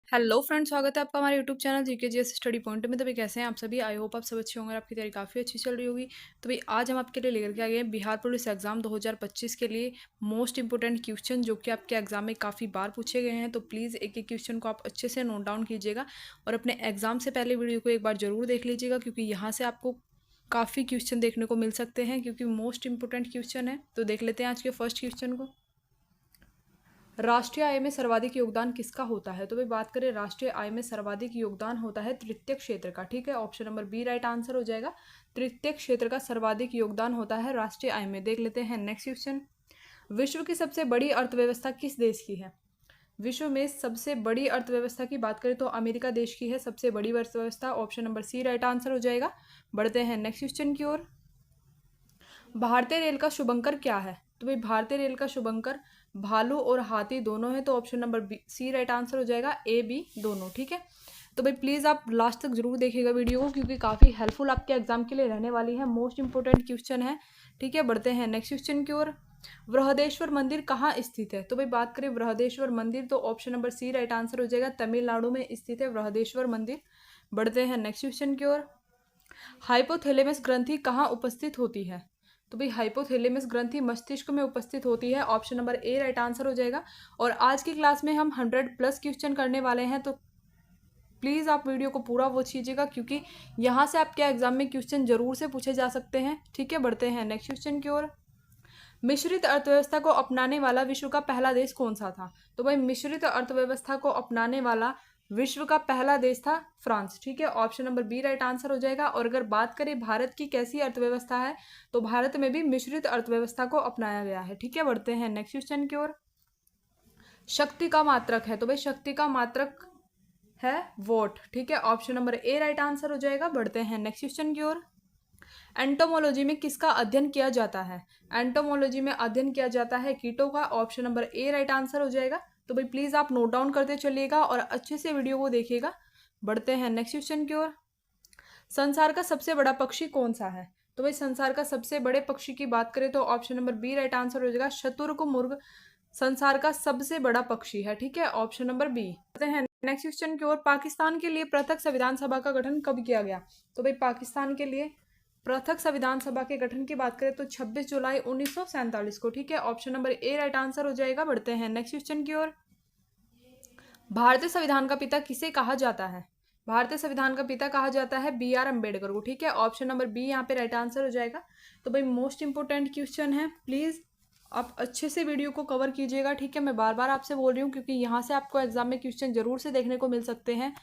Hello friends, स्वागत है आपका हमारे YouTube channel GKGS study point में। तो भाई कैसे हैं आप सभी? आई होप आप सब अच्छे होंगे, आपकी तैयारी काफ़ी अच्छी चल रही होगी। तो भाई आज हम आपके लिए लेकर के आ गए हैं बिहार पुलिस एग्जाम 2025 के लिए मोस्ट इंपोर्टेंट क्वेश्चन जो कि आपके एग्जाम में काफ़ी बार पूछे गए हैं। तो प्लीज़ एक एक क्वेश्चन को आप अच्छे से नोट डाउन कीजिएगा और अपने एग्जाम से पहले वीडियो को एक बार जरूर देख लीजिएगा, क्योंकि यहाँ से आपको काफ़ी क्वेश्चन देखने को मिल सकते हैं, क्योंकि मोस्ट इंपोर्टेंट क्वेश्चन है। तो देख लेते हैं आज के फर्स्ट क्वेश्चन को। राष्ट्रीय आय में सर्वाधिक योगदान किसका होता है? तो भाई बात करें राष्ट्रीय आय में सर्वाधिक योगदान होता है तृतीय क्षेत्र का। ठीक है, option number B right answer हो जाएगा। तृतीय क्षेत्र का सर्वाधिक योगदान होता है राष्ट्रीय आय में। देख लेते हैं नेक्स्ट क्वेश्चन। विश्व की सबसे बड़ी अर्थव्यवस्था किस देश की है? विश्व में सबसे बड़ी अर्थव्यवस्था की बात करें तो अमेरिका देश की है सबसे बड़ी अर्थव्यवस्था। Option number C right answer हो जाएगा। बढ़ते हैं नेक्स्ट क्वेश्चन की ओर। भारतीय रेल का शुभंकर क्या है? तो भाई भारतीय रेल का शुभंकर भालू और हाथी दोनों है। तो option number B C right answer हो जाएगा, ए बी दोनों। ठीक है, तो भाई प्लीज़ आप लास्ट तक जरूर देखिएगा वीडियो को, क्योंकि काफ़ी हेल्पफुल आपके एग्जाम के लिए रहने वाली है। मोस्ट इंपोर्टेंट क्वेश्चन है। ठीक है, बढ़ते हैं नेक्स्ट क्वेश्चन की ओर। बृहदेश्वर मंदिर कहाँ स्थित है? तो भाई बात करें बृहदेश्वर मंदिर तो option number C right answer हो जाएगा। तमिलनाडु में स्थित है बृहदेश्वर मंदिर। बढ़ते हैं नेक्स्ट क्वेश्चन की ओर। हाइपोथैलेमस ग्रंथि कहाँ उपस्थित होती है? तो भाई हाइपोथैलेमस ग्रंथि मस्तिष्क में उपस्थित होती है। ऑप्शन नंबर ए राइट आंसर हो जाएगा। और आज की क्लास में हम 100+ क्वेश्चन करने वाले हैं, तो प्लीज़ आप वीडियो को पूरा वॉच कीजिएगा, क्योंकि यहाँ से आपके एग्जाम में क्वेश्चन जरूर से पूछे जा सकते हैं। ठीक है, बढ़ते हैं नेक्स्ट क्वेश्चन की ओर। मिश्रित अर्थव्यवस्था को अपनाने वाला विश्व का पहला देश कौन सा था? तो भाई मिश्रित अर्थव्यवस्था को अपनाने वाला विश्व का पहला देश था फ्रांस। ठीक है, option number B right answer हो जाएगा। और अगर बात करें भारत की कैसी अर्थव्यवस्था है, तो भारत में भी मिश्रित अर्थव्यवस्था को अपनाया गया है। ठीक है, बढ़ते हैं नेक्स्ट क्वेश्चन की ओर। शक्ति का मात्रक है? तो भाई शक्ति का मात्रक है वोट। ठीक है, ऑप्शन नंबर ए राइट आंसर हो जाएगा। बढ़ते हैं नेक्स्ट क्वेश्चन की ओर। एंटोमोलॉजी में किसका अध्ययन किया जाता है? एंटोमोलॉजी में अध्ययन किया जाता है कीटों का। ऑप्शन नंबर ए राइट आंसर हो जाएगा। तो भाई प्लीज आप नोट डाउन करते चलिएगा और अच्छे से वीडियो को देखिएगा। बढ़ते हैं नेक्स्ट क्वेश्चन की ओर। संसार का सबसे बड़ा पक्षी कौन सा है? तो भाई संसार का सबसे बड़े पक्षी की बात करें तो option number B right answer हो जाएगा। शतुरमुर्ग संसार का सबसे बड़ा पक्षी है। ठीक है, ऑप्शन नंबर बी। बढ़ते हैं नेक्स्ट क्वेश्चन की ओर। पाकिस्तान के लिए पृथक संविधान सभा का गठन कब किया गया? तो भाई पाकिस्तान के लिए पृथक संविधान सभा के गठन की बात करें तो 26 जुलाई 1947 को। ठीक है, ऑप्शन नंबर ए राइट आंसर हो जाएगा। बढ़ते हैं नेक्स्ट क्वेश्चन की ओर। भारतीय संविधान का पिता किसे कहा जाता है? भारतीय संविधान का पिता कहा जाता है बी आर अम्बेडकर को। ठीक है, ऑप्शन नंबर बी यहाँ पे राइट आंसर हो जाएगा। तो भाई मोस्ट इंपोर्टेंट क्वेश्चन है, प्लीज आप अच्छे से वीडियो को कवर कीजिएगा। ठीक है, मैं बार बार आपसे बोल रही हूँ, क्योंकि यहाँ से आपको एग्जाम में क्वेश्चन जरूर से देखने को मिल सकते हैं।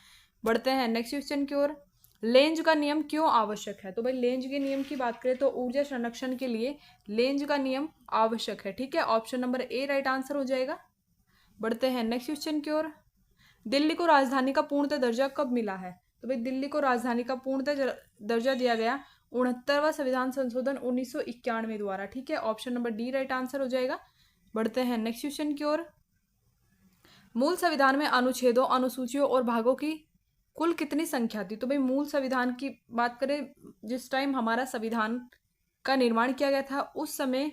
बढ़ते हैं नेक्स्ट क्वेश्चन की ओर। लेंज का नियम क्यों आवश्यक है? तो भाई लेंज के नियम की बात करें तो ऊर्जा संरक्षण के लिए लेंज का नियम आवश्यक है। ठीक है, ऑप्शन नंबर ए राइट आंसर हो जाएगा। बढ़ते हैं नेक्स्ट क्वेश्चन की ओर। दिल्ली को राजधानी का पूर्णतः दर्जा कब मिला है? तो भाई दिल्ली को राजधानी का पूर्णतः दर्जा दिया गया 69वां संविधान संशोधन 1991 द्वारा। ठीक है, option number D right answer हो जाएगा। बढ़ते हैं नेक्स्ट क्वेश्चन की ओर। मूल संविधान में अनुच्छेदों, अनुसूचियों और भागों की कुल कितनी संख्या थी? तो भाई मूल संविधान की बात करें, जिस टाइम हमारा संविधान का निर्माण किया गया था उस समय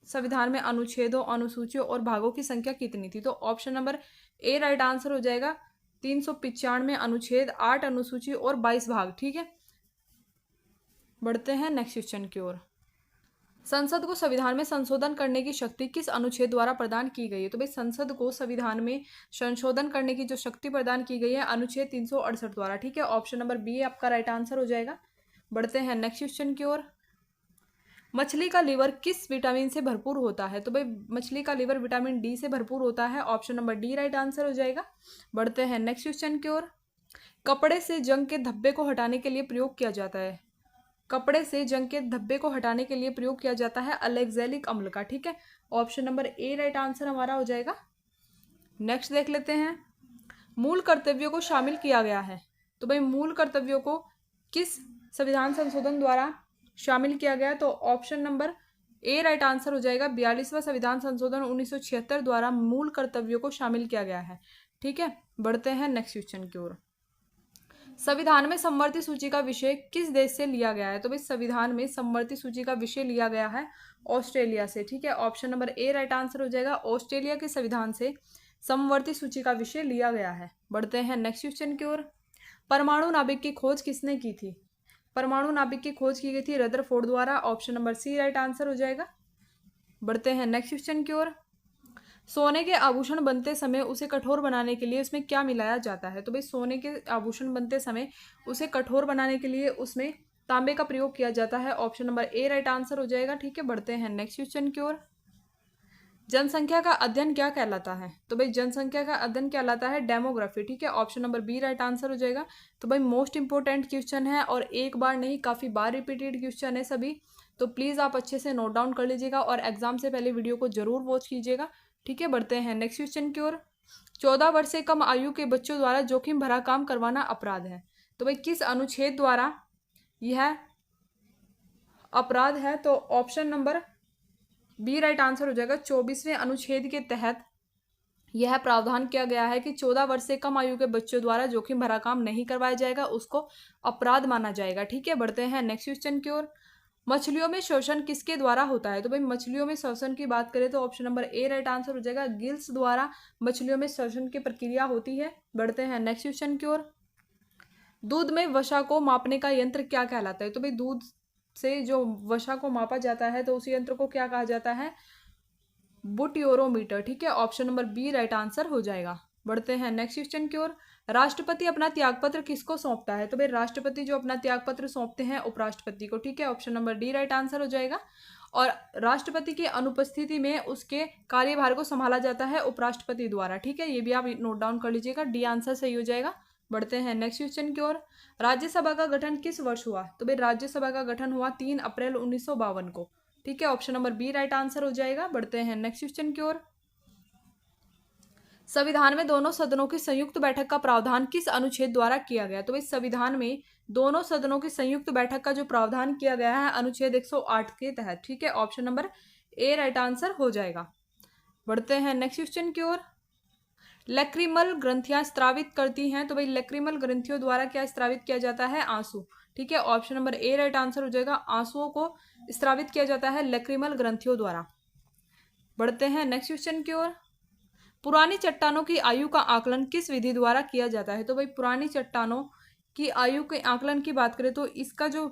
संविधान में अनुच्छेदों, अनुसूचियों और भागों की संख्या कितनी थी? तो ऑप्शन नंबर ए राइट आंसर हो जाएगा। 395 अनुच्छेद, 8 अनुसूची और 22 भाग। ठीक है, बढ़ते हैं नेक्स्ट क्वेश्चन की ओर। संसद को संविधान में संशोधन करने की शक्ति किस अनुच्छेद द्वारा प्रदान की गई है? तो भाई संसद को संविधान में संशोधन करने की जो शक्ति प्रदान की गई है अनुच्छेद 368 द्वारा। ठीक है, ऑप्शन नंबर बी आपका राइट आंसर हो जाएगा। बढ़ते हैं नेक्स्ट क्वेश्चन की ओर। मछली का लीवर किस विटामिन से भरपूर होता है? तो भाई मछली का लीवर विटामिन डी से भरपूर होता है। Option number D right answer हो जाएगा। बढ़ते हैं नेक्स्ट क्वेश्चन की ओर। कपड़े से जंग के धब्बे को हटाने के लिए प्रयोग किया जाता है। कपड़े से जंग के धब्बे को हटाने के लिए प्रयोग किया जाता है अलेक्जेलिक अम्ल का। ठीक है, ऑप्शन नंबर ए राइट आंसर हमारा हो जाएगा। नेक्स्ट देख लेते हैं। मूल कर्तव्यों को शामिल किया गया है। तो भाई मूल कर्तव्यों को किस संविधान संशोधन द्वारा शामिल किया गया? तो ऑप्शन नंबर ए राइट आंसर हो जाएगा। 42वां संविधान संशोधन 1976 द्वारा मूल कर्तव्यों को शामिल किया गया है। ठीक है, बढ़ते हैं नेक्स्ट क्वेश्चन की ओर। संविधान में समवर्ती सूची का विषय किस देश से लिया गया है? तो भाई संविधान में समवर्ती सूची का विषय लिया गया है ऑस्ट्रेलिया से। ठीक है, ऑप्शन नंबर ए राइट आंसर हो जाएगा। ऑस्ट्रेलिया के संविधान से समवर्ती सूची का विषय लिया गया है। बढ़ते हैं नेक्स्ट क्वेश्चन की ओर। परमाणु नाभिक की खोज किसने की थी? परमाणु नाभिक की खोज की गई थी रदरफोर्ड द्वारा। Option number C right answer हो जाएगा। बढ़ते हैं नेक्स्ट क्वेश्चन की ओर। सोने के आभूषण बनते समय उसे कठोर बनाने के लिए उसमें क्या मिलाया जाता है? तो भाई सोने के आभूषण बनते समय उसे कठोर बनाने के लिए उसमें तांबे का प्रयोग किया जाता है। ऑप्शन नंबर ए राइट आंसर हो जाएगा। ठीक है, बढ़ते हैं नेक्स्ट क्वेश्चन की ओर। जनसंख्या का अध्ययन क्या कहलाता है? तो भाई जनसंख्या का अध्ययन कहलाता है डेमोग्राफी। ठीक है, option number B right answer हो जाएगा। तो भाई मोस्ट इंपॉर्टेंट क्वेश्चन है और एक बार नहीं काफ़ी बार रिपीटेड क्वेश्चन है सभी, तो प्लीज़ आप अच्छे से नोट डाउन कर लीजिएगा और एग्जाम से पहले वीडियो को जरूर वॉच कीजिएगा। ठीक है, बढ़ते हैं नेक्स्ट क्वेश्चन की ओर। 14 वर्ष से कम आयु के बच्चों द्वारा जोखिम भरा काम करवाना अपराध है। तो भाई किस अनुच्छेद द्वारा यह अपराध है? तो option number B right answer हो जाएगा। 24वें अनुच्छेद के तहत यह प्रावधान किया गया है कि 14 वर्ष से कम आयु के बच्चों द्वारा जोखिम भरा काम नहीं करवाया जाएगा, उसको अपराध माना जाएगा। ठीक है, बढ़ते हैं नेक्स्ट क्वेश्चन की ओर। मछलियों में श्वसन किसके द्वारा होता है? तो भाई मछलियों में श्वसन की बात करें तो ऑप्शन नंबर ए राइट आंसर हो जाएगा। गिल्स द्वारा मछलियों में श्वसन की प्रक्रिया होती है। बढ़ते हैं नेक्स्ट क्वेश्चन की ओर। दूध में वसा को मापने का यंत्र क्या कहलाता है? तो भाई दूध से जो वसा को मापा जाता है तो उस यंत्र को क्या कहा जाता है? बुटियोरोमीटर। ठीक है, option number B right answer हो जाएगा। बढ़ते हैं नेक्स्ट क्वेश्चन की ओर। राष्ट्रपति अपना त्यागपत्र किसको सौंपता है? तो भाई राष्ट्रपति जो अपना त्यागपत्र सौंपते हैं उपराष्ट्रपति को। ठीक है, option number D right answer हो जाएगा। और राष्ट्रपति की अनुपस्थिति में उसके कार्यभार को संभाला जाता है उपराष्ट्रपति द्वारा। ठीक है, ये भी आप नोट डाउन कर लीजिएगा, डी आंसर सही हो जाएगा। बढ़ते हैं नेक्स्ट क्वेश्चन की ओर। राज्यसभा का गठन किस वर्ष हुआ? तो भाई राज्यसभा का गठन हुआ 3 अप्रैल 1952 को। ठीक है, option number B right answer हो जाएगा। बढ़ते हैं नेक्स्ट क्वेश्चन की ओर। संविधान में दोनों सदनों की संयुक्त बैठक का प्रावधान किस अनुच्छेद द्वारा किया गया? तो भाई संविधान में दोनों सदनों की संयुक्त बैठक का जो प्रावधान किया गया है अनुच्छेद 108 के तहत। ठीक है, ऑप्शन नंबर ए राइट आंसर हो जाएगा। बढ़ते हैं नेक्स्ट क्वेश्चन की ओर। लैक्रिमल ग्रंथियां स्त्रावित करती हैं। तो भाई लैक्रिमल ग्रंथियों द्वारा क्या स्त्रावित किया जाता है? आंसू। ठीक है, ऑप्शन नंबर ए राइट आंसर हो जाएगा। आंसुओं को स्त्रावित किया जाता है लैक्रिमल ग्रंथियों द्वारा। बढ़ते हैं नेक्स्ट क्वेश्चन की ओर। पुरानी चट्टानों की आयु का आकलन किस विधि द्वारा किया जाता है? तो भाई पुरानी चट्टानों की आयु के आकलन की बात करें तो इसका जो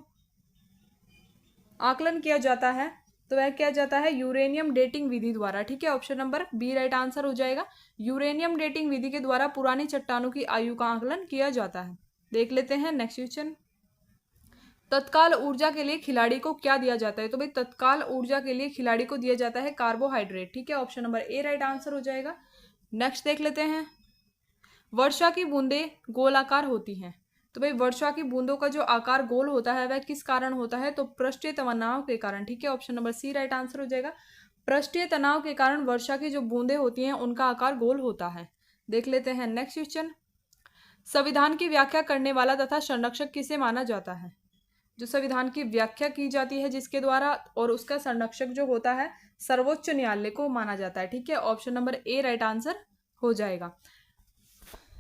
आकलन किया जाता है तो वह किया जाता है यूरेनियम डेटिंग विधि द्वारा। ठीक है, option number B right answer हो जाएगा। यूरेनियम डेटिंग विधि के द्वारा पुरानी चट्टानों की आयु का आकलन किया जाता है। देख लेते हैं नेक्स्ट क्वेश्चन। तत्काल ऊर्जा के लिए खिलाड़ी को क्या दिया जाता है? तो भाई तत्काल ऊर्जा के लिए खिलाड़ी को दिया जाता है कार्बोहाइड्रेट। ठीक है, ऑप्शन नंबर ए राइट आंसर हो जाएगा। नेक्स्ट देख लेते हैं। वर्षा की बूंदें गोलाकार होती हैं। तो भाई वर्षा की बूंदों का जो आकार गोल होता है वह किस कारण होता है? तो पृष्ठीय तनाव के कारण। ठीक है, option number C right answer हो जाएगा। पृष्ठीय तनाव के कारण वर्षा की जो बूंदें होती हैं उनका आकार गोल होता है। देख लेते हैं नेक्स्ट क्वेश्चन। संविधान की व्याख्या करने वाला तथा संरक्षक किसे माना जाता है? जो संविधान की व्याख्या की जाती है जिसके द्वारा और उसका संरक्षक जो होता है सर्वोच्च न्यायालय को माना जाता है। ठीक है, ऑप्शन नंबर ए राइट आंसर हो जाएगा।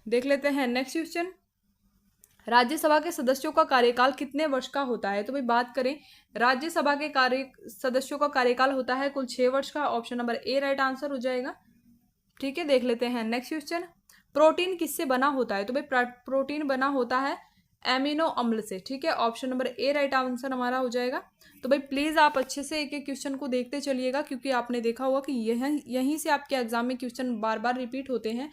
देख लेते हैं नेक्स्ट क्वेश्चन। राज्यसभा के सदस्यों का कार्यकाल कितने वर्ष का होता है? तो भाई बात करें राज्यसभा के सदस्यों का कार्यकाल होता है कुल 6 वर्ष का। ऑप्शन नंबर ए राइट आंसर हो जाएगा। ठीक है, देख लेते हैं नेक्स्ट क्वेश्चन। प्रोटीन किससे बना होता है? तो भाई प्रोटीन बना होता है एमिनो अम्ल से। ठीक है, ऑप्शन नंबर ए राइट आंसर हमारा हो जाएगा। तो भाई प्लीज़ आप अच्छे से एक एक क्वेश्चन को देखते चलिएगा क्योंकि आपने देखा होगा कि यहीं से आपके एग्जाम में क्वेश्चन बार बार रिपीट होते हैं।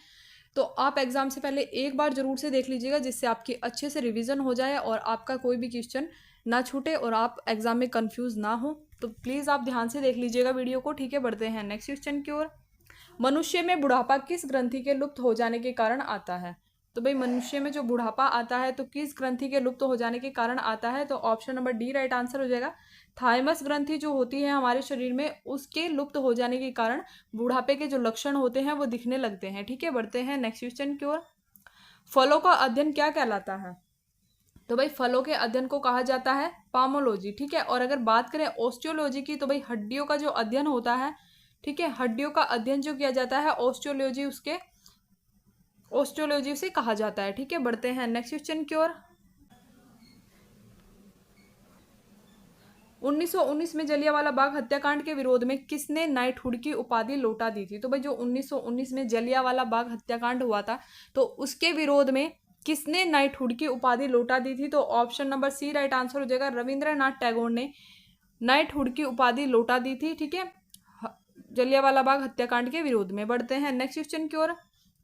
तो आप एग्जाम से पहले एक बार जरूर से देख लीजिएगा जिससे आपकी अच्छे से रिवीजन हो जाए और आपका कोई भी क्वेश्चन ना छूटे और आप एग्जाम में कंफ्यूज ना हो। तो प्लीज़ आप ध्यान से देख लीजिएगा वीडियो को। ठीक है, बढ़ते हैं नेक्स्ट क्वेश्चन की ओर। मनुष्य में बुढ़ापा किस ग्रंथि के लुप्त हो जाने के कारण आता है? तो भाई मनुष्य में जो बुढ़ापा आता है तो किस ग्रंथि के लुप्त हो जाने के कारण आता है? तो option number D right answer हो जाएगा। थाइमस ग्रंथि जो होती है हमारे शरीर में उसके लुप्त हो जाने के कारण बुढ़ापे के जो लक्षण होते हैं वो दिखने लगते हैं। ठीक है, बढ़ते हैं नेक्स्ट क्वेश्चन की ओर। फलों का अध्ययन क्या कहलाता है? तो भाई फलों के अध्ययन को कहा जाता है पामोलॉजी। ठीक है, और अगर बात करें ऑस्टियोलॉजी की तो भाई हड्डियों का जो अध्ययन होता है, ठीक है, हड्डियों का अध्ययन जो किया जाता है ऑस्टियोलॉजी से कहा जाता है। ठीक है, बढ़ते हैं नेक्स्ट क्वेश्चन की ओर। 1919 में जलियांवाला बाग हत्याकांड के विरोध में किसने नाइटहुड की उपाधि लौटा दी थी? तो भाई जो 1919 में जलियांवाला बाग हत्याकांड हुआ था तो उसके विरोध में किसने नाइटहुड की उपाधि लौटा दी थी? तो option number C right answer हो जाएगा, रविंद्रनाथ टैगोर ने नाइटहुड की उपाधि लौटा दी थी। ठीक है, जलियांवाला बाग हत्याकांड के विरोध में। बढ़ते हैं नेक्स्ट क्वेश्चन की ओर।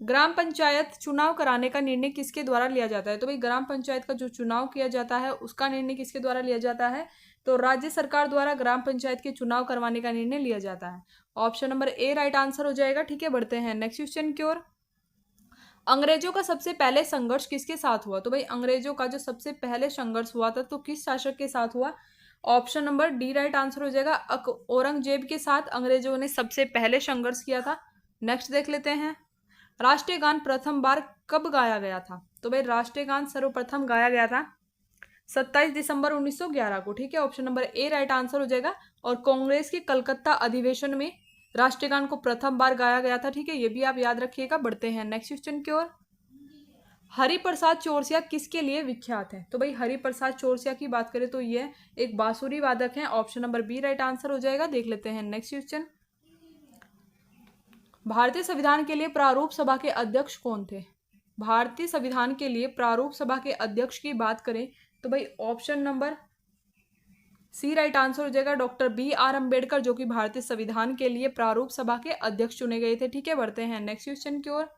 ग्राम पंचायत चुनाव कराने का निर्णय किसके द्वारा लिया जाता है? तो भाई ग्राम पंचायत का जो चुनाव किया जाता है उसका निर्णय किसके द्वारा लिया जाता है? तो राज्य सरकार द्वारा ग्राम पंचायत के चुनाव करवाने का निर्णय लिया जाता है। ऑप्शन नंबर ए राइट आंसर हो जाएगा। ठीक है, बढ़ते हैं नेक्स्ट क्वेश्चन की ओर। अंग्रेजों का सबसे पहले संघर्ष किसके साथ हुआ? तो भाई अंग्रेजों का जो सबसे पहले संघर्ष हुआ था तो किस शासक के साथ हुआ? Option number D right answer हो जाएगा, औरंगजेब के साथ अंग्रेजों ने सबसे पहले संघर्ष किया था। नेक्स्ट देख लेते हैं, राष्ट्रीय गान प्रथम बार कब गाया गया था? तो भाई राष्ट्रीय गान सर्वप्रथम गाया गया था 27 दिसंबर 1911 को। ठीक है, ऑप्शन नंबर ए राइट आंसर हो जाएगा। और कांग्रेस के कलकत्ता अधिवेशन में राष्ट्रीय गान को प्रथम बार गाया गया था। ठीक है, ये भी आप याद रखिएगा। बढ़ते हैं नेक्स्ट क्वेश्चन की ओर। हरिप्रसाद चौरसिया किसके लिए विख्यात है? तो भाई हरिप्रसाद चौरसिया की बात करें तो ये एक बांसुरी वादक हैं। Option number B right answer हो जाएगा। देख लेते हैं नेक्स्ट क्वेश्चन। भारतीय संविधान के लिए प्रारूप सभा के अध्यक्ष कौन थे? भारतीय संविधान के लिए प्रारूप सभा के अध्यक्ष की बात करें तो भाई option number C right answer हो जाएगा, डॉक्टर बी आर अम्बेडकर, जो कि भारतीय संविधान के लिए प्रारूप सभा के अध्यक्ष चुने गए थे। ठीक है, बढ़ते हैं नेक्स्ट क्वेश्चन की ओर।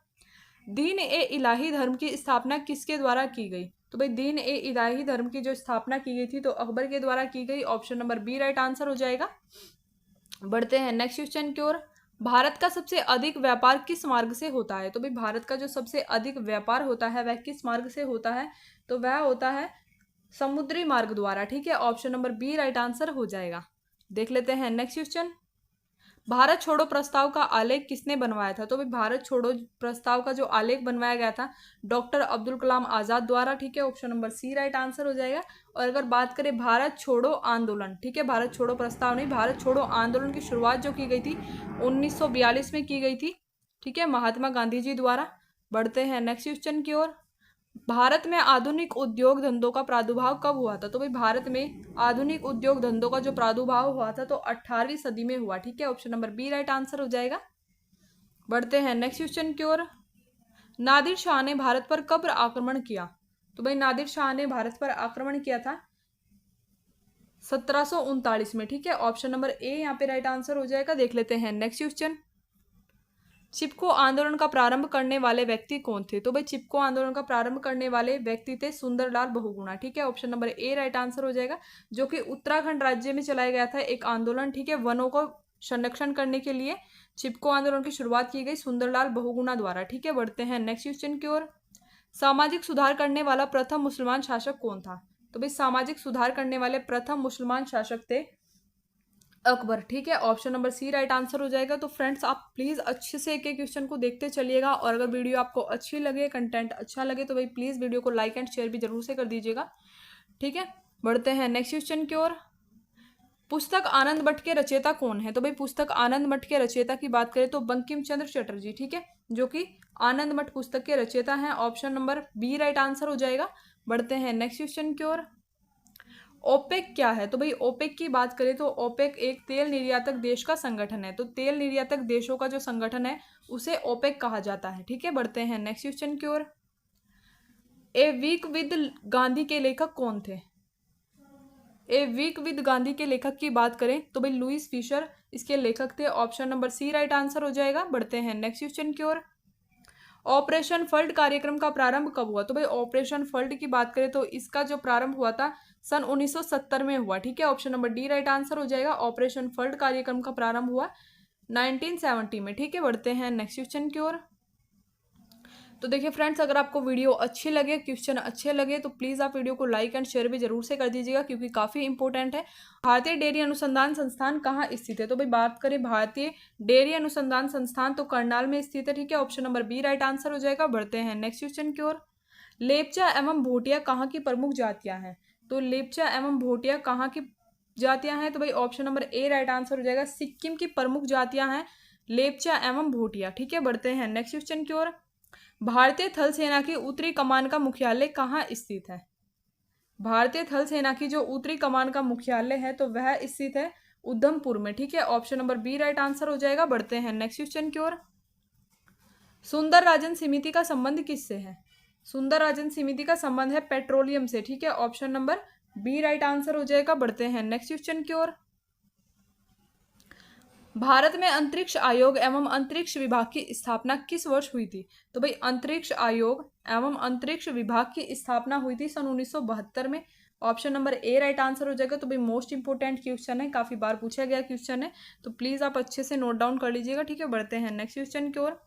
दीन ए इलाही धर्म की स्थापना किसके द्वारा की गई? तो भाई दीन ए इलाही धर्म की जो स्थापना की गई थी तो अकबर के द्वारा की गई। Option number B right answer हो जाएगा। बढ़ते हैं नेक्स्ट क्वेश्चन की ओर। भारत का सबसे अधिक व्यापार किस मार्ग से होता है? तो भाई भारत का जो सबसे अधिक व्यापार होता है वह किस मार्ग से होता है? तो वह होता है समुद्री मार्ग द्वारा। ठीक है, option number B right answer हो जाएगा। देख लेते हैं नेक्स्ट क्वेश्चन। भारत छोड़ो प्रस्ताव का आलेख किसने बनवाया था? तो भाई भारत छोड़ो प्रस्ताव का जो आलेख बनवाया गया था डॉक्टर अब्दुल कलाम आजाद द्वारा। ठीक है, option number C right answer हो जाएगा। और अगर बात करें भारत छोड़ो आंदोलन, ठीक है, भारत छोड़ो प्रस्ताव नहीं, भारत छोड़ो आंदोलन की शुरुआत जो की गई थी 1942 में की गई थी। ठीक है, महात्मा गांधी जी द्वारा। बढ़ते हैं नेक्स्ट क्वेश्चन की ओर। भारत में आधुनिक उद्योग धंधों का प्रादुर्भाव कब हुआ था? तो भाई भारत में आधुनिक उद्योग धंधों का जो प्रादुर्भाव हुआ था तो 18वीं सदी में हुआ। ठीक है, option number B right answer हो जाएगा। बढ़ते हैं नेक्स्ट क्वेश्चन की ओर। नादिर शाह ने भारत पर कब आक्रमण किया? तो भाई नादिर शाह ने भारत पर आक्रमण किया था 1739 में। ठीक है, ऑप्शन नंबर ए यहाँ पे राइट आंसर हो जाएगा। देख लेते हैं नेक्स्ट क्वेश्चन। चिपको आंदोलन का प्रारंभ करने वाले व्यक्ति कौन थे? तो भाई चिपको आंदोलन का प्रारंभ करने वाले व्यक्ति थे सुंदरलाल बहुगुणा। ठीक है, ऑप्शन नंबर ए राइट आंसर हो जाएगा, जो कि उत्तराखंड राज्य में चलाया गया था एक आंदोलन। ठीक है, वनों को संरक्षण करने के लिए चिपको आंदोलन की शुरुआत की गई सुंदरलाल बहुगुणा द्वारा। ठीक है, बढ़ते हैं नेक्स्ट क्वेश्चन की ओर। सामाजिक सुधार करने वाला प्रथम मुसलमान शासक कौन था? तो भाई सामाजिक सुधार करने वाले प्रथम मुसलमान शासक थे अकबर। ठीक है, option number C right answer हो जाएगा। तो फ्रेंड्स आप प्लीज़ अच्छे से एक एक क्वेश्चन को देखते चलिएगा और अगर वीडियो आपको अच्छी लगे, कंटेंट अच्छा लगे तो भाई प्लीज़ वीडियो को लाइक एंड शेयर भी जरूर से कर दीजिएगा। ठीक है, बढ़ते हैं नेक्स्ट क्वेश्चन की ओर। पुस्तक आनंद मठ के रचयिता कौन है? तो भाई पुस्तक आनंद मठ के रचयिता की बात करें तो बंकिम चंद्र चटर्जी। ठीक है, जो कि आनंद मठ पुस्तक के रचयिता हैं। Option number B right answer हो जाएगा। बढ़ते हैं नेक्स्ट क्वेश्चन की ओर। ओपेक क्या है? तो भाई ओपेक की बात करें तो ओपेक एक तेल निर्यातक देश का संगठन है। तो तेल निर्यातक देशों का जो संगठन है उसे ओपेक कहा जाता है। ठीक है, बढ़ते हैं नेक्स्ट क्वेश्चन की ओर। ए वीक विद गांधी के लेखक कौन थे? ए वीक विद गांधी के लेखक की बात करें तो भाई लुईस फिशर इसके लेखक थे। Option number C right answer हो जाएगा। बढ़ते हैं नेक्स्ट क्वेश्चन की ओर। ऑपरेशन फ्लड कार्यक्रम का प्रारंभ कब हुआ? तो भाई ऑपरेशन फ्लड की बात करें तो इसका जो प्रारंभ हुआ था सन 1970 में हुआ। ठीक है, option number D right answer हो जाएगा। ऑपरेशन फ्लड कार्यक्रम का प्रारंभ हुआ 1970 में। ठीक है, बढ़ते हैं नेक्स्ट क्वेश्चन की ओर। तो देखिए फ्रेंड्स, अगर आपको वीडियो अच्छी लगे, क्वेश्चन अच्छे लगे तो प्लीज़ आप वीडियो को लाइक एंड शेयर भी जरूर से कर दीजिएगा क्योंकि काफ़ी इंपॉर्टेंट है। भारतीय डेयरी अनुसंधान संस्थान कहाँ स्थित है? तो भाई बात करें भारतीय डेयरी अनुसंधान संस्थान तो करनाल में स्थित है। ठीक है, option number B right answer हो जाएगा। बढ़ते हैं नेक्स्ट क्वेश्चन की ओर। लेपचा एवं भोटिया कहाँ की प्रमुख जातियाँ हैं? तो लेपचा एवं भोटिया कहाँ की जातियाँ हैं? तो भाई ऑप्शन नंबर ए राइट आंसर हो जाएगा। सिक्किम की प्रमुख जातियाँ हैं लेपचा एवं भोटिया। ठीक है, बढ़ते हैं नेक्स्ट क्वेश्चन की ओर। भारतीय थल सेना की उत्तरी कमान का मुख्यालय कहाँ स्थित है? भारतीय थल सेना की जो उत्तरी कमान का मुख्यालय है तो वह स्थित है उधमपुर में, ठीक है। Option number B right answer हो जाएगा। बढ़ते हैं नेक्स्ट क्वेश्चन की ओर। सुंदर राजन समिति का संबंध किससे है? सुंदर राजन समिति का संबंध है पेट्रोलियम से, ठीक है। Option number B right answer हो जाएगा। बढ़ते हैं नेक्स्ट क्वेश्चन की ओर। भारत में अंतरिक्ष आयोग एवं अंतरिक्ष विभाग की स्थापना किस वर्ष हुई थी? तो भाई अंतरिक्ष आयोग एवं अंतरिक्ष विभाग की स्थापना हुई थी सन 1972 में। ऑप्शन नंबर ए राइट आंसर हो जाएगा। तो भाई मोस्ट इंपोर्टेंट क्वेश्चन है, काफी बार पूछा गया क्वेश्चन है, तो प्लीज आप अच्छे से नोट डाउन कर लीजिएगा, ठीक है। बढ़ते हैं नेक्स्ट क्वेश्चन की ओर।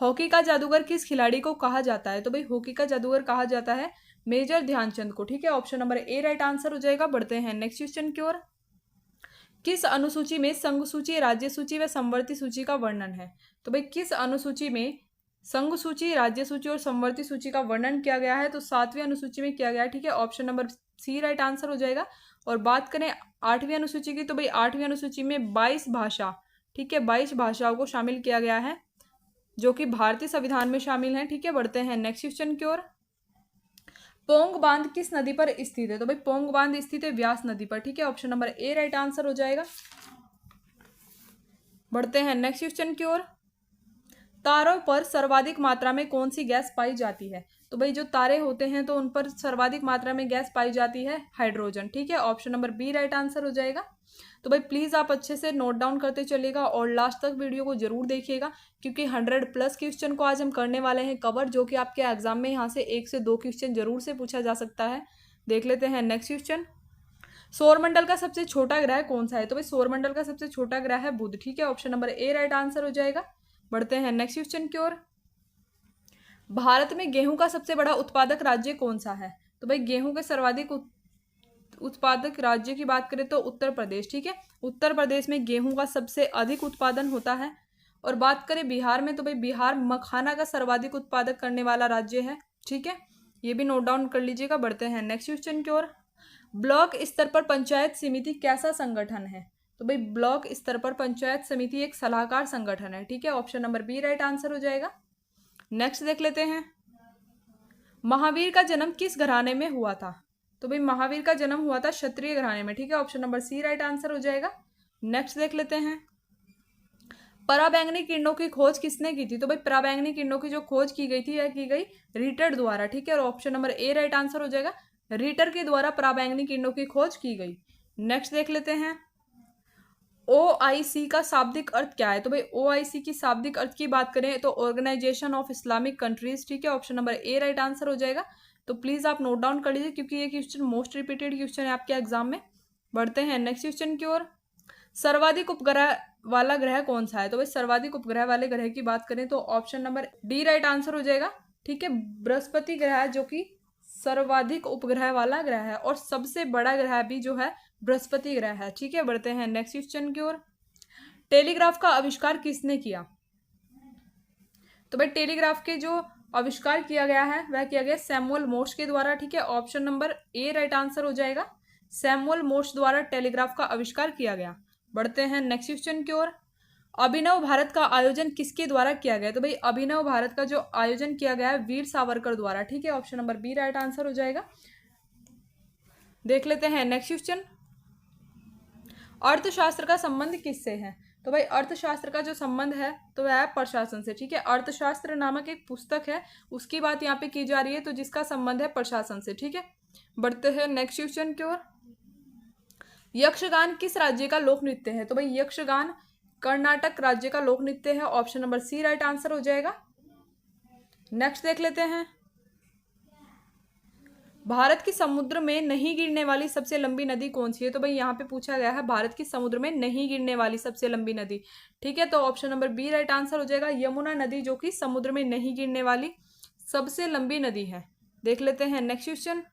हॉकी का जादूगर किस खिलाड़ी को कहा जाता है? तो भाई हॉकी का जादूगर कहा जाता है मेजर ध्यानचंद को, ठीक है। ऑप्शन नंबर ए राइट आंसर हो जाएगा। बढ़ते हैं नेक्स्ट क्वेश्चन की ओर। किस अनुसूची में संघ सूची, राज्य सूची व संवर्ती सूची का वर्णन है? तो भाई किस अनुसूची में संघ सूची, राज्य सूची और संवर्ती सूची का वर्णन किया गया है? तो 7वीं अनुसूची में किया गया है, ठीक है। Option number C right answer हो जाएगा। और बात करें 8वीं अनुसूची की, तो भाई 8वीं अनुसूची में 22 भाषा, ठीक है, 22 भाषाओं को शामिल किया गया है जो कि भारतीय संविधान में शामिल है, ठीक है। बढ़ते हैं नेक्स्ट क्वेश्चन की ओर। पोंग बांध किस नदी पर स्थित है? तो भाई पोंग बांध स्थित है व्यास नदी पर, ठीक है। ऑप्शन नंबर ए राइट आंसर हो जाएगा। बढ़ते हैं नेक्स्ट क्वेश्चन की ओर। तारों पर सर्वाधिक मात्रा में कौन सी गैस पाई जाती है? तो भाई जो तारे होते हैं तो उन पर सर्वाधिक मात्रा में गैस पाई जाती है हाइड्रोजन, ठीक है। Option number B right answer हो जाएगा। तो भाई प्लीज आप अच्छे से नोट डाउन करते चलिएगा और लास्ट तक वीडियो को जरूर देखिएगा, क्योंकि 100+ क्वेश्चन को आज हम करने वाले हैं कवर, जो कि आपके एग्जाम में यहाँ से 1 से 2 क्वेश्चन जरूर से पूछा जा सकता है। देख लेते हैं नेक्स्ट क्वेश्चन। सौरमंडल का सबसे छोटा ग्रह कौन सा है? तो भाई सौरमंडल का सबसे छोटा ग्रह है बुध, ठीक है। ऑप्शन नंबर ए राइट आंसर हो जाएगा। बढ़ते हैं नेक्स्ट क्वेश्चन की ओर। भारत में गेहूं का सबसे बड़ा उत्पादक राज्य कौन सा है? तो भाई गेहूं के सर्वाधिक उत्पादक राज्य की बात करें तो उत्तर प्रदेश, ठीक है। उत्तर प्रदेश में गेहूं का सबसे अधिक उत्पादन होता है। और बात करें बिहार में, तो भाई बिहार मखाना का सर्वाधिक उत्पादक करने वाला राज्य है, ठीक है। ये भी नोट डाउन कर लीजिएगा। बढ़ते हैं नेक्स्ट क्वेश्चन की ओर। ब्लॉक स्तर पर पंचायत समिति कैसा संगठन है? तो भाई ब्लॉक स्तर पर पंचायत समिति एक सलाहकार संगठन है, ठीक है। Option number B right answer हो जाएगा। नेक्स्ट देख लेते हैं। महावीर का जन्म किस घराने में हुआ था? तो भाई महावीर का जन्म हुआ था क्षत्रिय घराने में, ठीक है। Option number C right answer हो जाएगा। नेक्स्ट देख लेते हैं। पराबैंगनी किरणों की खोज किसने की थी? तो भाई पराबैंगनी किरणों की जो खोज की गई थी यह की गई रीटर द्वारा, ठीक है। और ऑप्शन नंबर ए राइट आंसर हो जाएगा। रीटर के द्वारा पराबैंगनी किरणों की खोज की गई। नेक्स्ट देख लेते हैं। OIC का शाब्दिक अर्थ क्या है? तो भाई OIC की शाब्दिक अर्थ की बात करें तो ऑर्गेनाइजेशन ऑफ इस्लामिक कंट्रीज, ठीक है। ऑप्शन नंबर ए राइट आंसर हो जाएगा। तो प्लीज आप नोट डाउन कर लीजिए, क्योंकि ये क्वेश्चन मोस्ट रिपीटेड क्वेश्चन है आपके एग्जाम में। बढ़ते हैं नेक्स्ट क्वेश्चन की ओर। सर्वाधिक उपग्रह वाला ग्रह कौन सा है? तो भाई सर्वाधिक उपग्रह वाले ग्रह की बात करें तो option number D right answer हो जाएगा, ठीक है। बृहस्पति ग्रह जो कि सर्वाधिक उपग्रह वाला ग्रह है और सबसे बड़ा ग्रह भी जो है बृहस्पति ग्रह है, ठीक है। बढ़ते हैं नेक्स्ट क्वेश्चन की ओर। टेलीग्राफ का आविष्कार किसने किया? तो भाई टेलीग्राफ के जो आविष्कार किया गया है वह किया गया सैमुअल मोर्स के द्वारा, ठीक है। ऑप्शन नंबर ए राइट आंसर हो जाएगा। सैमुअल मोर्स द्वारा टेलीग्राफ का आविष्कार किया गया। बढ़ते हैं नेक्स्ट क्वेश्चन की ओर। अभिनव भारत का आयोजन किसके द्वारा किया गया? तो भाई अभिनव भारत का जो आयोजन किया गया है वीर सावरकर द्वारा, ठीक है। Option number B right answer हो जाएगा। देख लेते हैं नेक्स्ट क्वेश्चन। अर्थशास्त्र का संबंध किससे है? तो भाई अर्थशास्त्र का जो संबंध है तो वह है प्रशासन से, ठीक है। अर्थशास्त्र नामक एक पुस्तक है, उसकी बात यहाँ पे की जा रही है, तो जिसका संबंध है प्रशासन से, ठीक है। बढ़ते हैं नेक्स्ट क्वेश्चन की ओर। यक्षगान किस राज्य का लोक नृत्य है? तो भाई यक्षगान कर्नाटक राज्य का लोक नृत्य है। Option number C right answer हो जाएगा। नेक्स्ट देख लेते हैं। भारत की समुद्र में नहीं गिरने वाली सबसे लंबी नदी कौन सी है? तो भाई यहाँ पे पूछा गया है भारत की समुद्र में नहीं गिरने वाली सबसे लंबी नदी, ठीक है। तो option number B right answer हो जाएगा। यमुना नदी जो कि समुद्र में नहीं गिरने वाली सबसे लंबी नदी है। देख लेते हैं नेक्स्ट क्वेश्चन।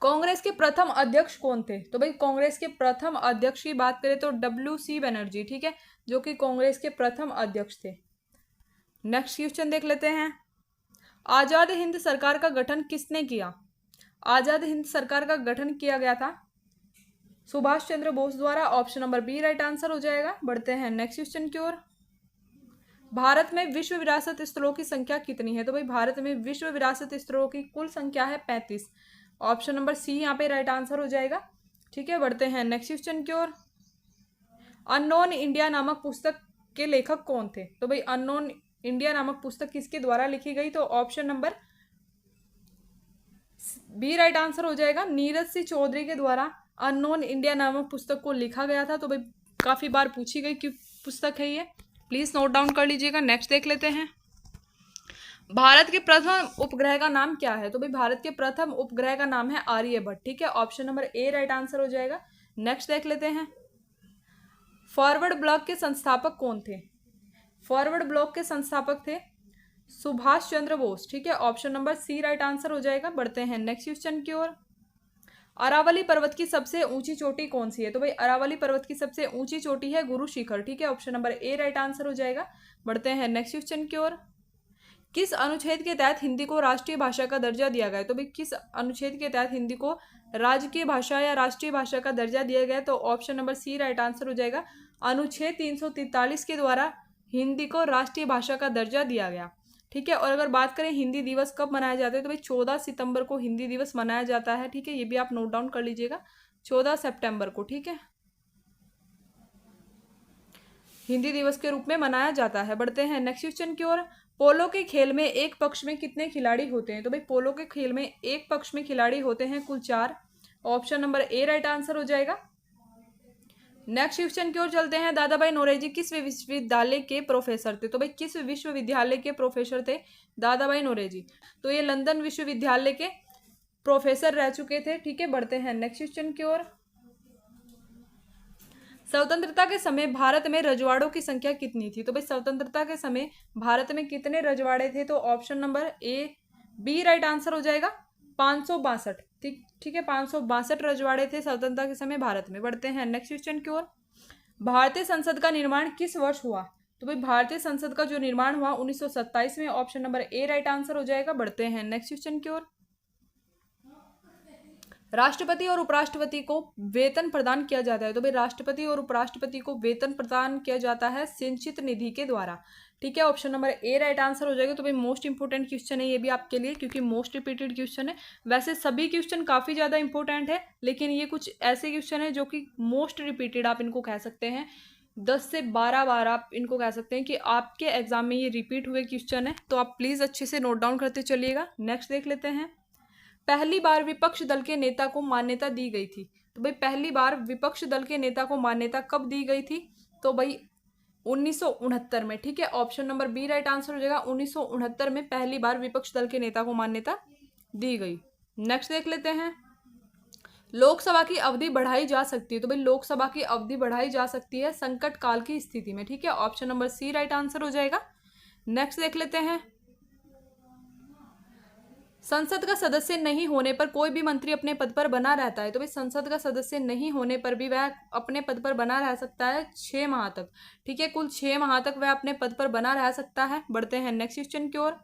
कांग्रेस के प्रथम अध्यक्ष कौन थे? तो भाई कांग्रेस के प्रथम अध्यक्ष की बात करें तो WC बनर्जी, ठीक है, जो कि कांग्रेस के प्रथम अध्यक्ष थे। नेक्स्ट क्वेश्चन देख लेते हैं। आजाद हिंद सरकार का गठन किसने किया? आजाद हिंद सरकार का गठन किया गया था सुभाष चंद्र बोस द्वारा। Option number B right answer हो जाएगा। बढ़ते हैं नेक्स्ट क्वेश्चन की ओर। भारत में विश्व विरासत स्थलों की संख्या कितनी है? तो भाई भारत में विश्व विरासत स्थलों की कुल संख्या है 35। ऑप्शन नंबर सी यहाँ पे राइट आंसर हो जाएगा। ठीक है, बढ़ते हैं नेक्स्ट क्वेश्चन की ओर। अननोन इंडिया नामक पुस्तक के लेखक कौन थे? तो भाई अननोन इंडिया नामक पुस्तक किसके द्वारा लिखी गई? तो option number B right answer हो जाएगा। नीरज सिंह चौधरी के द्वारा अननोन इंडिया नामक पुस्तक को लिखा गया था। तो भाई काफी बार पूछी गई कि पुस्तक है ये, प्लीज नोट डाउन कर लीजिएगा। नेक्स्ट देख लेते हैं। भारत के प्रथम उपग्रह का नाम क्या है? तो भाई भारत के प्रथम उपग्रह का नाम है आर्यभट्ट। ठीक है, ऑप्शन नंबर ए राइट आंसर हो जाएगा। नेक्स्ट देख लेते हैं। फॉरवर्ड ब्लॉक के संस्थापक कौन थे? फॉरवर्ड ब्लॉक के संस्थापक थे सुभाष चंद्र बोस। ठीक है, option number C right answer हो जाएगा। बढ़ते हैं नेक्स्ट क्वेश्चन की ओर। अरावली पर्वत की सबसे ऊंची चोटी कौन सी है? तो भाई अरावली पर्वत की सबसे ऊंची चोटी है गुरु शिखर। ठीक है, ऑप्शन नंबर ए राइट आंसर हो जाएगा। बढ़ते हैं नेक्स्ट क्वेश्चन की ओर। किस अनुच्छेद के तहत हिंदी को राष्ट्रीय भाषा का दर्जा दिया गया है? तो भाई किस अनुच्छेद के तहत हिंदी को राजकीय भाषा या राष्ट्रीय भाषा का दर्जा दिया गया है? तो option number C right answer हो जाएगा। अनुच्छेद 343 के द्वारा हिंदी को राष्ट्रीय भाषा का दर्जा दिया गया। ठीक है, और अगर बात करें हिंदी दिवस कब मनाया जाता है? तो भाई 14 सितंबर को हिंदी दिवस मनाया जाता है। ठीक है, ये भी आप नोट डाउन कर लीजिएगा, 14 सितंबर को। ठीक है, हिंदी दिवस के रूप में मनाया जाता है। बढ़ते हैं नेक्स्ट क्वेश्चन की ओर। पोलो के खेल में एक पक्ष में कितने खिलाड़ी होते हैं? तो भाई पोलो के खेल में एक पक्ष में खिलाड़ी होते हैं कुल 4। ऑप्शन नंबर ए राइट आंसर हो जाएगा। नेक्स्ट क्वेश्चन की ओर चलते हैं। दादा भाई नौरोजी किस विश्वविद्यालय के प्रोफेसर थे? तो भाई किस विश्वविद्यालय के प्रोफेसर थे दादा भाई नौरोजी? तो ये लंदन विश्वविद्यालय के प्रोफेसर रह चुके थे। ठीक है, बढ़ते हैं नेक्स्ट क्वेश्चन की ओर। स्वतंत्रता के समय भारत में रजवाड़ों की संख्या कितनी थी? तो भाई स्वतंत्रता के समय भारत में कितने रजवाड़े थे? तो option number A B right answer हो जाएगा, 562। ठीक है, 562 रजवाड़े थे स्वतंत्रता के समय भारत में। बढ़ते हैं नेक्स्ट क्वेश्चन की ओर। भारतीय संसद का निर्माण किस वर्ष हुआ? तो भाई भारतीय संसद का जो निर्माण हुआ 1927 में। ऑप्शन नंबर ए राइट आंसर हो जाएगा। बढ़ते हैं नेक्स्ट क्वेश्चन की ओर। राष्ट्रपति और उपराष्ट्रपति को वेतन प्रदान किया जाता है। तो भाई राष्ट्रपति और उपराष्ट्रपति को वेतन प्रदान किया जाता है सिंचित निधि के द्वारा। ठीक है, ऑप्शन नंबर ए राइट आंसर हो जाएगा। तो भाई मोस्ट इंपोर्टेंट क्वेश्चन है ये भी आपके लिए, क्योंकि मोस्ट रिपीटेड क्वेश्चन है। वैसे सभी क्वेश्चन काफी ज्यादा इंपॉर्टेंट है, लेकिन ये कुछ ऐसे क्वेश्चन है जो कि मोस्ट रिपीटेड आप इनको कह सकते हैं। 10 से 12 बार आप इनको कह सकते हैं कि आपके एग्जाम में ये रिपीट हुए क्वेश्चन है। तो आप प्लीज अच्छे से नोट डाउन करते चलिएगा। नेक्स्ट देख लेते हैं। पहली बार विपक्ष दल के नेता को मान्यता दी गई थी? तो भाई पहली बार विपक्ष दल के नेता को मान्यता कब दी गई थी? तो भाई 1969 में। ठीक है, option number B right answer हो जाएगा। 1969 में पहली बार विपक्ष दल के नेता को मान्यता दी गई। नेक्स्ट देख लेते हैं। लोकसभा की अवधि बढ़ाई जा सकती है? तो भाई लोकसभा की अवधि बढ़ाई जा सकती है संकट काल की स्थिति में। ठीक है, option number C right answer हो जाएगा। नेक्स्ट देख लेते हैं। संसद का सदस्य नहीं होने पर कोई भी मंत्री अपने पद पर बना रहता है? तो भाई संसद का सदस्य नहीं होने पर भी वह अपने पद पर बना रह सकता है 6 माह तक। ठीक है, कुल 6 माह तक वह अपने पद पर बना रह सकता है। बढ़ते हैं नेक्स्ट क्वेश्चन की ओर।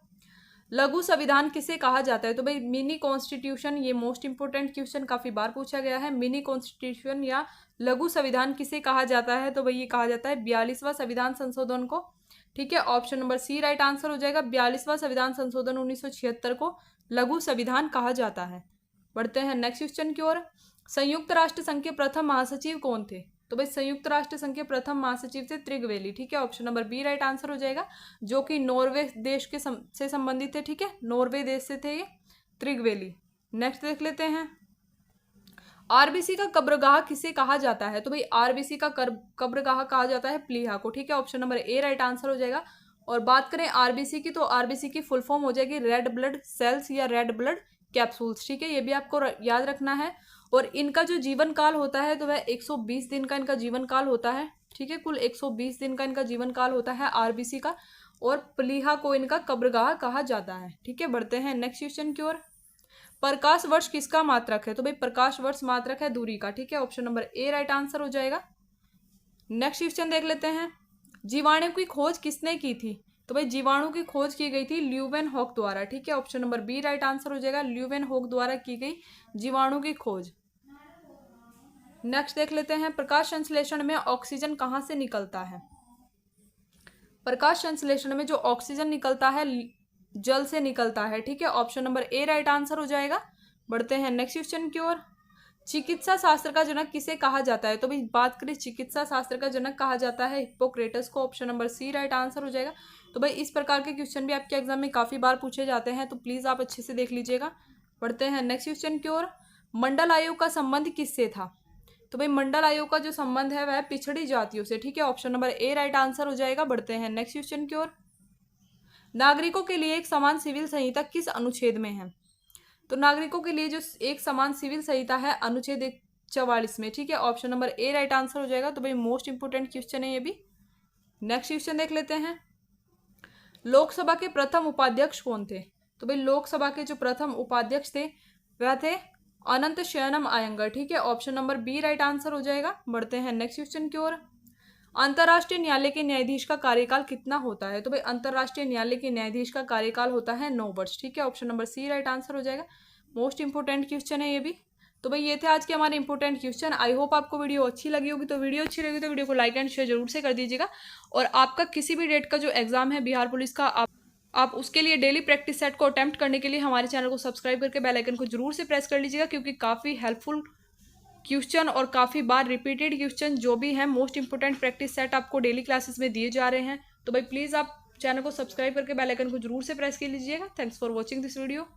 लघु संविधान किसे कहा जाता है? तो भाई मिनी कॉन्स्टिट्यूशन, ये मोस्ट इंपोर्टेंट क्वेश्चन काफी बार पूछा गया है। मिनी कॉन्स्टिट्यूशन या लघु संविधान किसे कहा जाता है? तो भाई ये कहा जाता है 42वां संविधान संशोधन को। ठीक है, option number C right answer हो जाएगा। 42वां संविधान संशोधन 1976 को लघु संविधान कहा जाता है। बढ़ते हैं नेक्स्ट क्वेश्चन की ओर। संयुक्त राष्ट्र संघ के प्रथम महासचिव कौन थे? तो भाई संयुक्त राष्ट्र संघ के प्रथम महासचिव थे त्रिगवेली। ठीक है, option number B right answer हो जाएगा, जो कि नॉर्वे देश के से संबंधित थे। ठीक है, नॉर्वे देश से थे ये त्रिगवेली। नेक्स्ट देख लेते हैं। आरबीसी का कब्रगाह किसे कहा जाता है? तो भाई आरबीसी का कब्रगाह कहा जाता है प्लीहा को। ठीक है, ऑप्शन नंबर ए राइट आंसर हो जाएगा। और बात करें आरबीसी की, तो आरबीसी की फुल फॉर्म हो जाएगी रेड ब्लड सेल्स या रेड ब्लड कैप्सूल्स। ठीक है, ये भी आपको याद रखना है। और इनका जो जीवन काल होता है तो वह 120 दिन का इनका जीवन काल होता है। ठीक है, कुल 120 दिन का इनका जीवन काल होता है आरबीसी का। और प्लीहा को इनका कब्रगाह कहा जाता है। ठीक है, बढ़ते हैं नेक्स्ट क्वेश्चन की ओर। प्रकाश वर्ष किसका मात्रक है? तो भाई प्रकाश वर्ष मात्रक है दूरी का। ठीक है, ऑप्शन नंबर ए राइट आंसर हो जाएगा। नेक्स्ट क्वेश्चन देख लेते हैं। जीवाणु की खोज किसने की थी? तो भाई जीवाणु की खोज की गई थी ल्यूवेनहॉक द्वारा। ठीक है, option number B right answer हो जाएगा। ल्यूवेनहॉक द्वारा की गई जीवाणु की खोज। नेक्स्ट देख लेते हैं। प्रकाश संश्लेषण में ऑक्सीजन कहाँ से निकलता है? प्रकाश संश्लेषण में जो ऑक्सीजन निकलता है जल से निकलता है। ठीक है, ऑप्शन नंबर ए राइट आंसर हो जाएगा। बढ़ते हैं नेक्स्ट क्वेश्चन की ओर। चिकित्सा शास्त्र का जनक किसे कहा जाता है? तो भाई बात करें चिकित्सा शास्त्र का जनक कहा जाता है हिप्पोक्रेटस को। Option number C right answer हो जाएगा। तो भाई इस प्रकार के क्वेश्चन भी आपके एग्जाम में काफी बार पूछे जाते हैं, तो प्लीज आप अच्छे से देख लीजिएगा। बढ़ते हैं नेक्स्ट क्वेश्चन की ओर। मंडल आयोग का संबंध किससे था? तो भाई मंडल आयोग का जो संबंध है वह पिछड़ी जातियों से, ठीक है। ऑप्शन नंबर ए राइट आंसर हो जाएगा। बढ़ते हैं नेक्स्ट क्वेश्चन की ओर। नागरिकों के लिए एक समान सिविल संहिता किस अनुच्छेद में है? तो नागरिकों के लिए जो एक समान सिविल संहिता है अनुच्छेद 144 में, ठीक है। ऑप्शन नंबर ए राइट आंसर हो जाएगा। तो भाई मोस्ट इंपोर्टेंट क्वेश्चन है ये भी। नेक्स्ट क्वेश्चन देख लेते हैं। लोकसभा के प्रथम उपाध्यक्ष कौन थे? तो भाई लोकसभा के जो प्रथम उपाध्यक्ष थे वह थे अनंत शयनम अयंगर, ठीक है। Option number B right answer हो जाएगा। बढ़ते हैं नेक्स्ट क्वेश्चन की ओर। अंतर्राष्ट्रीय न्यायालय के न्यायाधीश का कार्यकाल कितना होता है? तो भाई अंतर्राष्ट्रीय न्यायालय के न्यायाधीश का कार्यकाल होता है 9 वर्ष, ठीक है। Option number C right answer हो जाएगा। मोस्ट इंपोर्टेंट क्वेश्चन है ये भी। तो भाई ये थे आज के हमारे इंपोर्टेंट क्वेश्चन। आई होप आपको वीडियो अच्छी लगी होगी। तो वीडियो अच्छी लगी तो वीडियो को लाइक एंड शेयर जरूर से कर दीजिएगा। और आपका किसी भी डेट का जो एग्जाम है बिहार पुलिस का, आप उसके लिए डेली प्रैक्टिस सेट को अटेम्प्ट करने के लिए हमारे चैनल को सब्सक्राइब करके बेल आइकन को जरूर से प्रेस कर लीजिएगा, क्योंकि काफ़ी हेल्पफुल क्वेश्चन और काफ़ी बार रिपीटेड क्वेश्चन जो भी हैं मोस्ट इंपोर्टेंट प्रैक्टिस सेट आपको डेली क्लासेस में दिए जा रहे हैं। तो भाई प्लीज़ आप चैनल को सब्सक्राइब करके बेल आइकन को जरूर से प्रेस कर लीजिएगा। Thanks for watching this video.